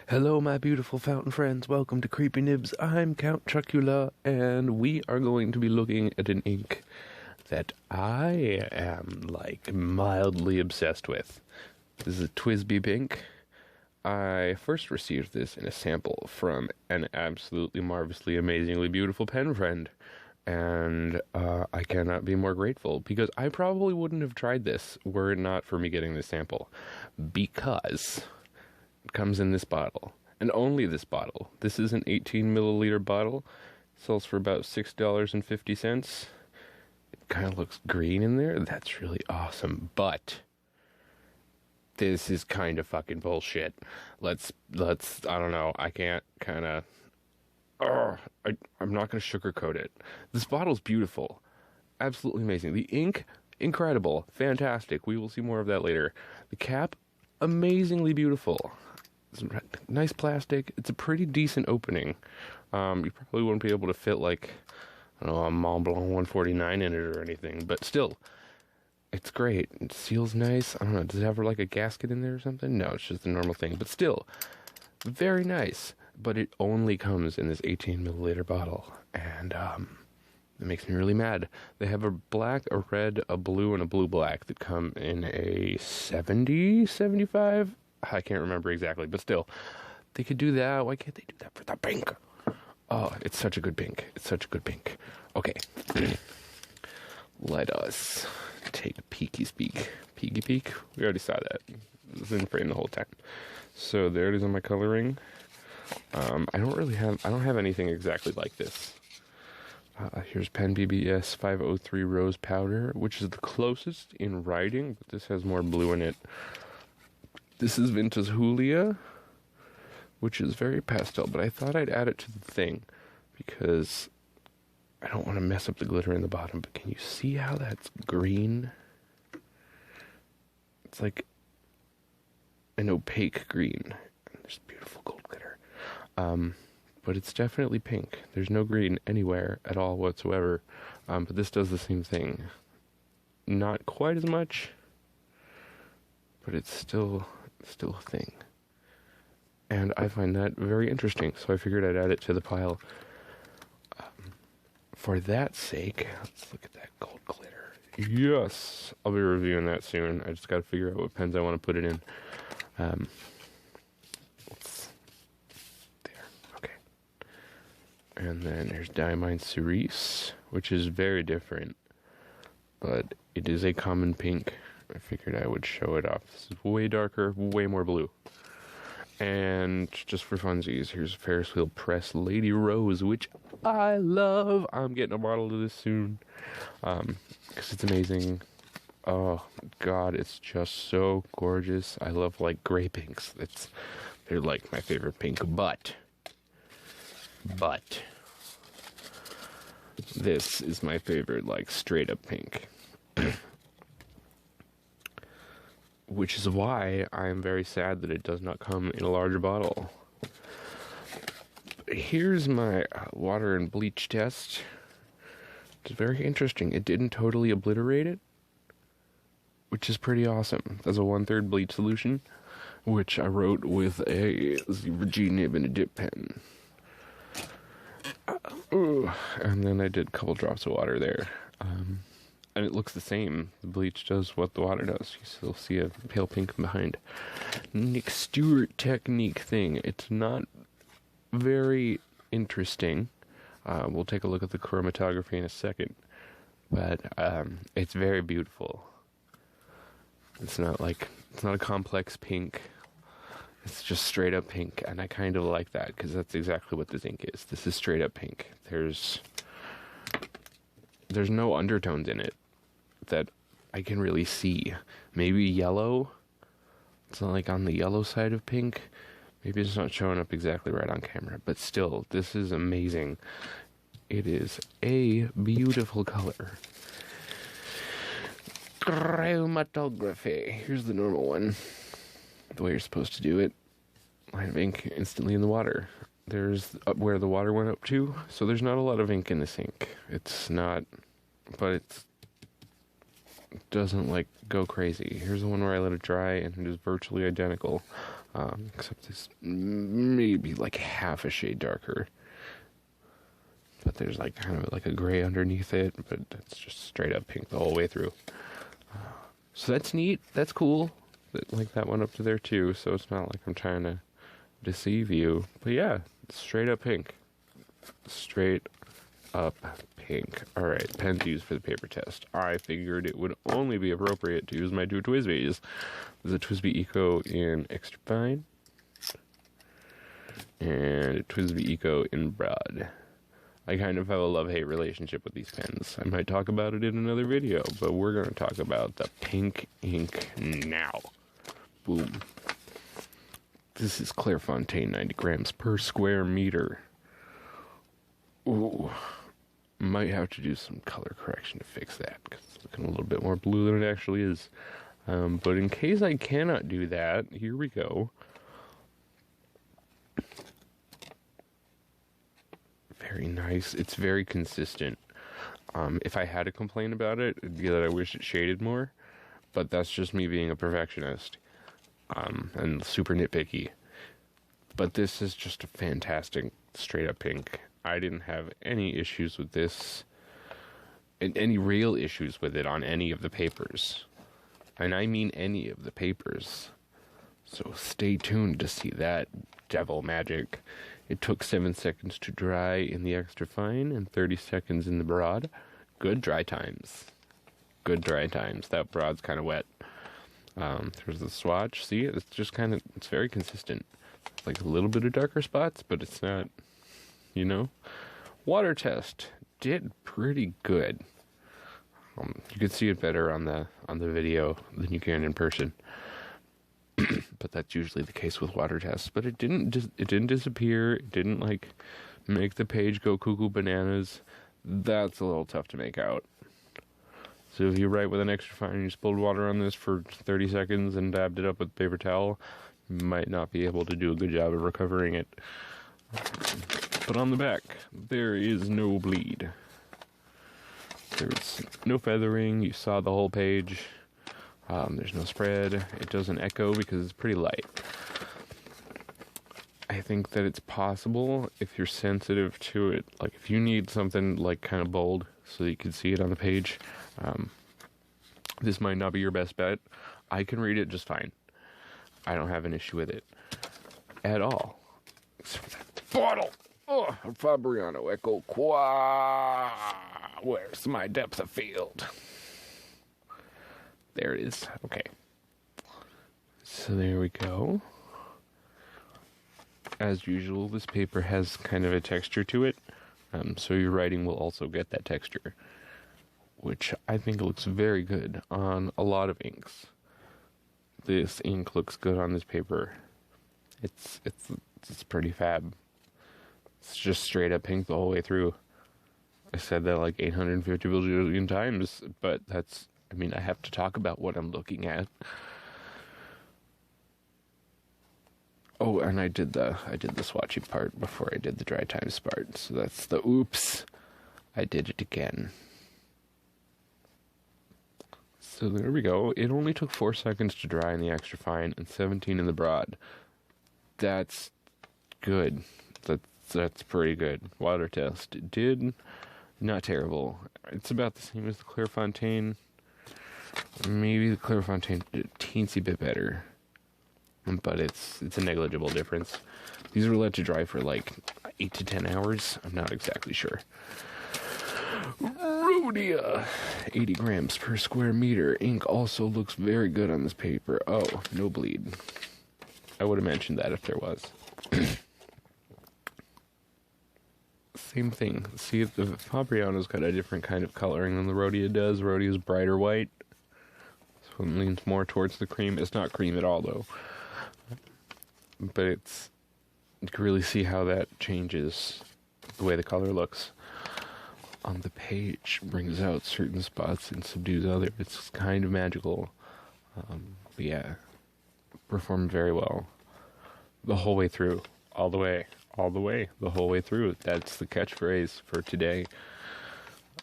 Hello, my beautiful fountain friends. Welcome to Creepy Nibs. I'm Count Chocula, and we are going to be looking at an ink that I am, mildly obsessed with. This is a TWSBI ink. I first received this in a sample from an absolutely marvelously, amazingly beautiful pen friend, and I cannot be more grateful, because I probably wouldn't have tried this were it not for me getting this sample, because it comes in this bottle, and only this bottle. This is an 18 milliliter bottle. Sells for about $6.50. It kind of looks green in there. That's really awesome. But this is kind of fucking bullshit. Let's. I don't know. I can't kind of. I'm not going to sugarcoat it. This bottle's beautiful, absolutely amazing. The ink, incredible, fantastic. We will see more of that later. The cap, amazingly beautiful. Nice plastic. It's a pretty decent opening. You probably wouldn't be able to fit I don't know, a Mont Blanc 149 in it or anything, but still, it's great. It seals nice. I don't know, does it have a gasket in there or something? No, it's just a normal thing, but still, very nice. But it only comes in this 18 milliliter bottle, and it makes me really mad. They have a black, a red, a blue, and a blue-black that come in a 70, 75. I can't remember exactly, but still, they could do that. Why can't they do that for the pink? Oh, it's such a good pink. It's such a good pink. Okay. Let us take a peeky speak. Peeky peek? We already saw that. It was in frame the whole time. So there it is on my coloring. I don't have anything exactly like this. Here's Pen BBS 503 Rose Powder, which is the closest in writing, but this has more blue in it. This is Vintage Julia, which is very pastel, but I thought I'd add it to the thing because I don't want to mess up the glitter in the bottom. But can you see how that's green? It's like an opaque green. And there's beautiful gold glitter. But it's definitely pink. There's no green anywhere at all whatsoever. But this does the same thing. Not quite as much, but it's still a thing. And I find that very interesting, so I figured I'd add it to the pile. For that sake, let's look at that gold glitter. Yes! I'll be reviewing that soon. I just gotta figure out what pens I want to put it in. There. Okay. And then there's Diamine Cerise, which is very different, but it is a common pink. I figured I would show it off. This is way darker, way more blue. And just for funsies, here's Ferris Wheel Press Lady Rose, which I love. I'm getting a bottle of this soon, because it's amazing. Oh God, it's just so gorgeous. I love gray pinks. They're my favorite pink. But this is my favorite straight up pink. Which is why I am very sad that it does not come in a larger bottle. Here's my water and bleach test. It's very interesting. It didn't totally obliterate it, which is pretty awesome. That's a 1/3 bleach solution, which I wrote with a zebra G nib and a dip pen. And then I did a couple drops of water there. And it looks the same. The bleach does what the water does. You still see a pale pink behind. Nick Stewart technique thing. It's not very interesting. We'll take a look at the chromatography in a second. But it's very beautiful. It's not a complex pink. It's just straight up pink. And I kind of like that because that's exactly what this ink is. This is straight up pink. There's no undertones in it that I can really see. Maybe yellow. It's not on the yellow side of pink. Maybe it's not showing up exactly right on camera, but still, this is amazing. It is a beautiful color. Chromatography. Here's the normal one. The way you're supposed to do it. Line of ink instantly in the water. There's up where the water went up to, so there's not a lot of ink in this ink. It's not, but it doesn't go crazy. Here's the one where I let it dry, and it is virtually identical. except it's maybe like half a shade darker. But there's like kind of like a gray underneath it, but it's just straight up pink the whole way through. So that's neat. That's cool. Like that one up to there too. So it's not like I'm trying to deceive you. But yeah, it's straight up pink. Straight up pink. Alright, pens used for the paper test. I figured it would only be appropriate to use my two TWSBIs. There's a TWSBI Eco in extra fine and a TWSBI Eco in broad. I kind of have a love-hate relationship with these pens. I might talk about it in another video, but we're going to talk about the pink ink now. Boom. This is Clairefontaine, 90 grams per square meter. Ooh. Might have to do some color correction to fix that, because it's looking a little bit more blue than it actually is. But in case I cannot do that, here we go. Very nice. It's very consistent. If I had to complain about it, it'd be that I wish it shaded more, but that's just me being a perfectionist, and super nitpicky. But this is just a fantastic straight up pink. I didn't have any issues with this, and any real issues with it on any of the papers. And I mean any of the papers. So stay tuned to see that devil magic. It took 7 seconds to dry in the extra fine and 30 seconds in the broad. Good dry times. Good dry times. That broad's kind of wet. There's the swatch. See, it's just kind of, it's very consistent. It's like a little bit of darker spots, but it's not, you know. Water test did pretty good. You can see it better on the video than you can in person. But that's usually the case with water tests. But it didn't disappear. It didn't like make the page go cuckoo bananas. That's a little tough to make out. So if you write with an extra fine and you spilled water on this for 30 seconds and dabbed it up with a paper towel, you might not be able to do a good job of recovering it. But on the back, there is no bleed. There's no feathering. You saw the whole page. There's no spread. It doesn't echo because it's pretty light. I think that it's possible if you're sensitive to it. Like if you need something like kind of bold so that you can see it on the page, this might not be your best bet. I can read it just fine. I don't have an issue with it at all. Except for that bottle. Oh, Fabriano Echo Qua. Where's my depth of field? There it is. Okay. So there we go. As usual, this paper has kind of a texture to it. So your writing will also get that texture, which I think looks very good on a lot of inks. This ink looks good on this paper. It's pretty fab. It's just straight up pink the whole way through. I said that like 850 billion times, but that's, I mean, I have to talk about what I'm looking at. Oh, and I did the swatching part before I did the dry times part. So that's the oops. I did it again. So there we go. It only took 4 seconds to dry in the extra fine and 17 in the broad. That's good. That's pretty good. Water test. It did not terrible. It's about the same as the Clairefontaine. Maybe the Clairefontaine a teensy bit better. But it's a negligible difference. These were let to dry for like 8 to 10 hours. I'm not exactly sure. Rhodia, 80 grams per square meter. Ink also looks very good on this paper. Oh, no bleed. I would have mentioned that if there was. Same thing. See, if the Fabriano's got a different kind of coloring than the Rhodia does. Rhodia's brighter white. This one leans more towards the cream. It's not cream at all, though. But it's, you can really see how that changes the way the color looks on the page. Brings out certain spots and subdues others. It's kind of magical. But yeah, performed very well the whole way through, all the way, the whole way through. That's the catchphrase for today.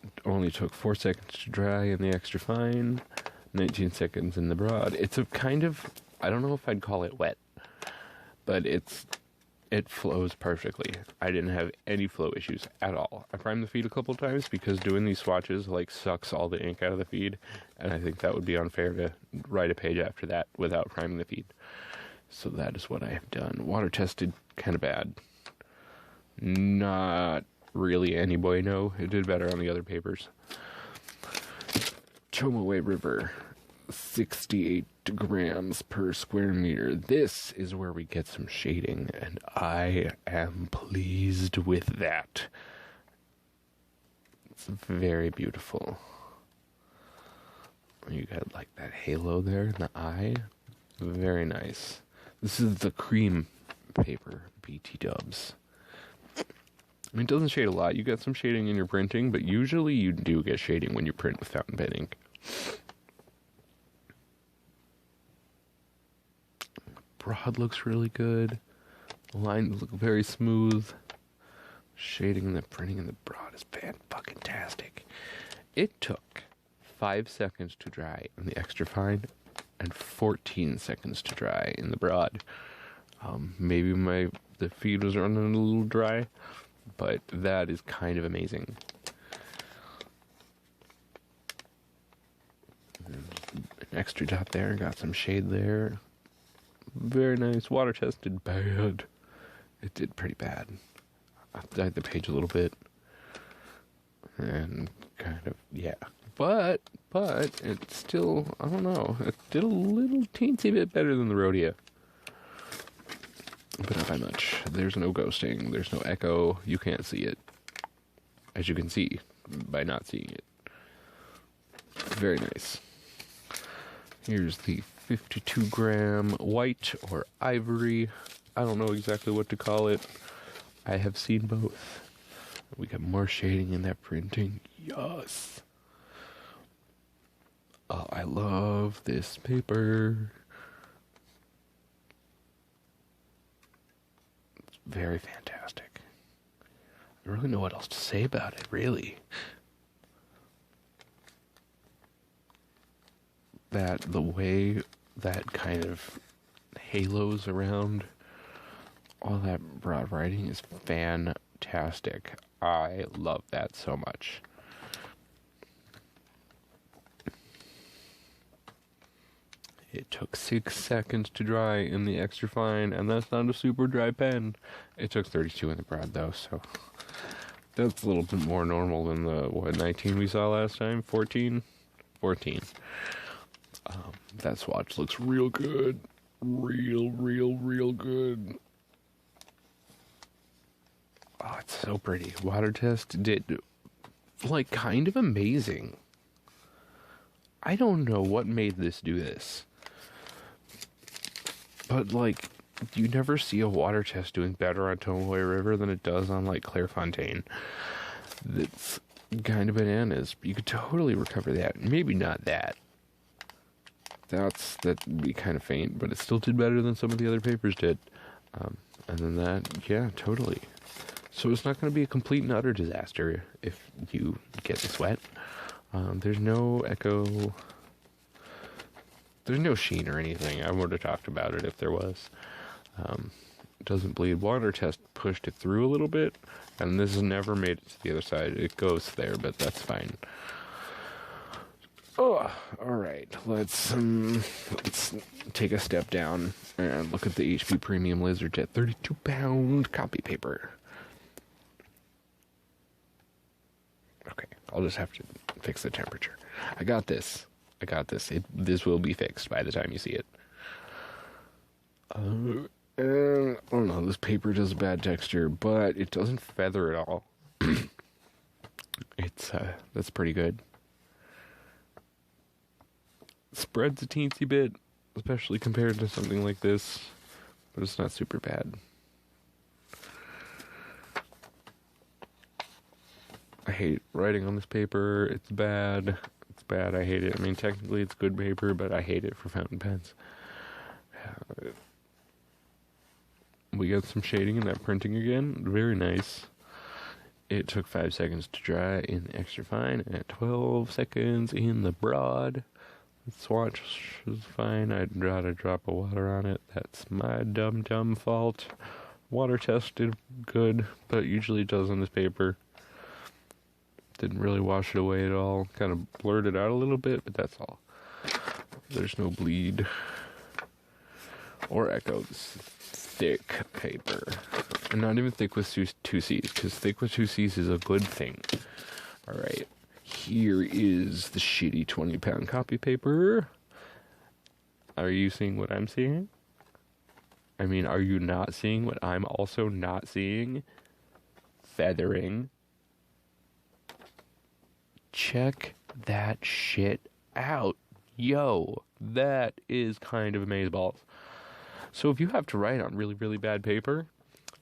It only took 4 seconds to dry in the extra fine, 19 seconds in the broad. It's a kind of, I don't know if I'd call it wet. but it flows perfectly. I didn't have any flow issues at all. I primed the feed a couple times because doing these swatches like sucks all the ink out of the feed, and I think that would be unfair to write a page after that without priming the feed. So that is what I have done. Water tested kind of bad. Not really any bueno. It did better on the other papers. Chomaway River, 68 grams per square meter. This is where we get some shading, and I am pleased with that. It's very beautiful. You got like that halo there in the eye. Very nice. This is the cream paper, BT Dubs. I mean, it doesn't shade a lot. You get some shading in your printing, but usually you do get shading when you print with fountain pen ink. Broad looks really good. The lines look very smooth. Shading and the printing in the broad is fan-fucking-tastic. It took 5 seconds to dry in the extra fine and 14 seconds to dry in the broad. Maybe the feed was running a little dry, but that is kind of amazing. An extra dot there, got some shade there. Very nice. Water tested bad. It did pretty bad. I dyed the page a little bit. And kind of, yeah. But it's still, I don't know, it did a little teensy bit better than the Rhodia. But not by much. There's no ghosting. There's no echo. You can't see it. As you can see by not seeing it. Very nice. Here's the 52 gram white or ivory. I don't know exactly what to call it. I have seen both. We got more shading in that printing. Yes. Oh, I love this paper. It's very fantastic. I don't really know what else to say about it, really. That the way that kind of halos around all that broad writing is fantastic. I love that so much. It took 6 seconds to dry in the extra fine, and that's not a super dry pen. It took 32 in the broad though, so that's a little bit more normal than the 19 we saw last time. 14. That swatch looks real good. Real good. Oh, it's so pretty. Water test did, like, kind of amazing. I don't know what made this do this. But, like, you never see a water test doing better on Tomoe River than it does on, like, Clairefontaine. That's kind of bananas. You could totally recover that. Maybe not that. That'd be kind of faint, but it still did better than some of the other papers did. And then that, yeah, totally. So it's not going to be a complete and utter disaster if you get the sweat. There's no echo. There's no sheen or anything. I would have talked about it if there was. It doesn't bleed. Water test pushed it through a little bit, and this has never made it to the other side. It goes there, but that's fine. Oh, all right. Let's take a step down and look at the HP Premium LaserJet 32-pound copy paper. Okay, I'll just have to fix the temperature. I got this. This will be fixed by the time you see it. And I don't know, this paper does a bad texture, but it doesn't feather at all. That's pretty good. Spreads a teensy bit, especially compared to something like this, but it's not super bad. I hate writing on this paper. It's bad. I hate it. I mean, technically it's good paper, but I hate it for fountain pens. We got some shading in that printing again. Very nice. It took 5 seconds to dry in the extra fine and 12 seconds in the broad. swatch is fine. I got a drop of water on it. That's my dumb fault. Water tested good, but usually does on this paper. Didn't really wash it away at all. Kind of blurred it out a little bit, but that's all. There's no bleed or echoes. Thick paper. And not even thick with two C's, because thick with two C's is a good thing. Alright. Here is the shitty 20-pound copy paper. Are you seeing what I'm seeing? I mean, are you not seeing what I'm also not seeing? Feathering. Check that shit out. Yo, that is kind of amazeballs. So if you have to write on really, really bad paper,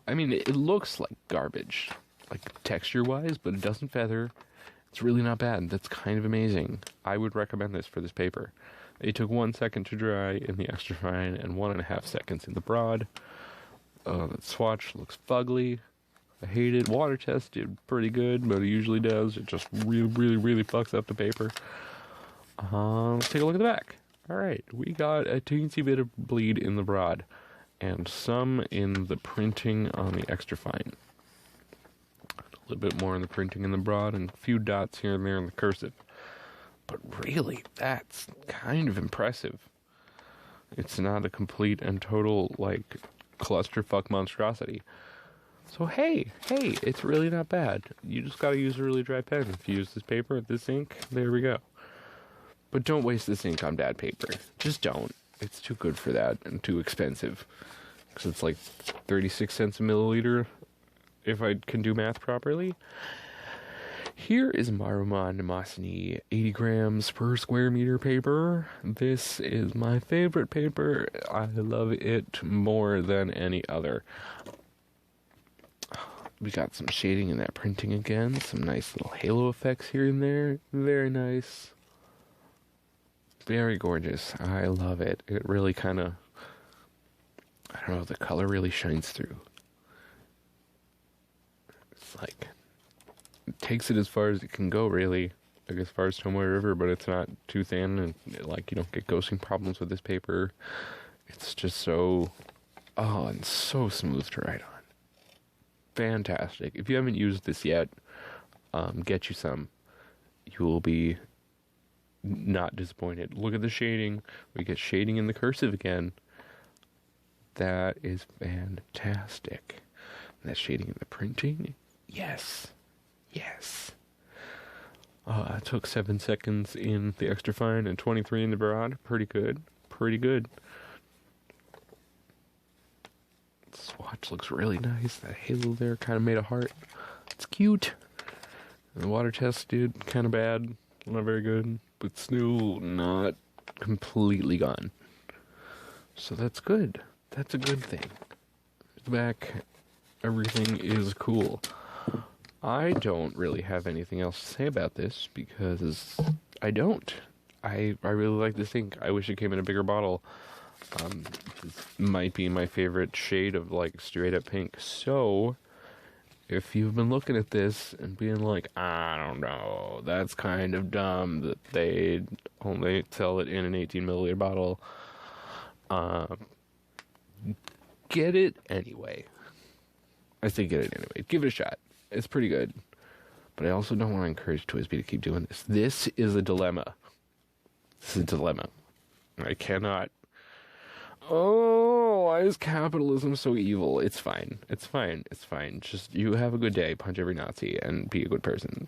I mean, it looks like garbage, like texture-wise, but it doesn't feather. It's really not bad. That's kind of amazing. I would recommend this for this paper. It took 1 second to dry in the extra fine and 1.5 seconds in the broad. The swatch looks fugly. I hate it. Water tested pretty good, but it usually does. It just really fucks up the paper. Let's take a look at the back. Alright, we got a teensy bit of bleed in the broad, and some in the printing on the extra fine. A little bit more in the printing in the broad, and a few dots here and there in the cursive. But really, that's kind of impressive. It's not a complete and total, like, clusterfuck monstrosity. So hey, it's really not bad. You just gotta use a really dry pen. If you use this paper, this ink, there we go. But don't waste this ink on bad paper. Just don't. It's too good for that and too expensive. Because it's like 36 cents a milliliter if I can do math properly. Here is Maruman Nemoceni 80 grams per square meter paper. This is my favorite paper. I love it more than any other. We got some shading in that printing again. Some nice little halo effects here and there. Very nice. Very gorgeous. I love it. It really kind of, I don't know, the color really shines through. It's like, it takes it as far as it can go, really. Like as far as Tomoe River, but it's not too thin, and like you don't get ghosting problems with this paper. It's just so, and so smooth to write on. Fantastic. If you haven't used this yet, get you some. You will be not disappointed. Look at the shading. We get shading in the cursive again. That is fantastic. And that shading in the printing. Yes. It took 7 seconds in the extra fine and 23 in the broad. Pretty good. The swatch looks really nice. That halo there kind of made a heart. It's cute. And the water test did kind of bad. Not very good. But still not completely gone. So that's good. That's a good thing. The back, everything is cool. I don't really have anything else to say about this because I don't. I really like this ink. I wish it came in a bigger bottle. This might be my favorite shade of like straight up pink. So if you've been looking at this and being like, I don't know, that's kind of dumb that they only sell it in an 18 milliliter bottle, get it anyway. I say get it anyway. Give it a shot. It's pretty good. But I also don't want to encourage TOYSB to keep doing this. This is a dilemma. I cannot. Oh, why is capitalism so evil? It's fine. Just you have a good day, punch every Nazi, and be a good person.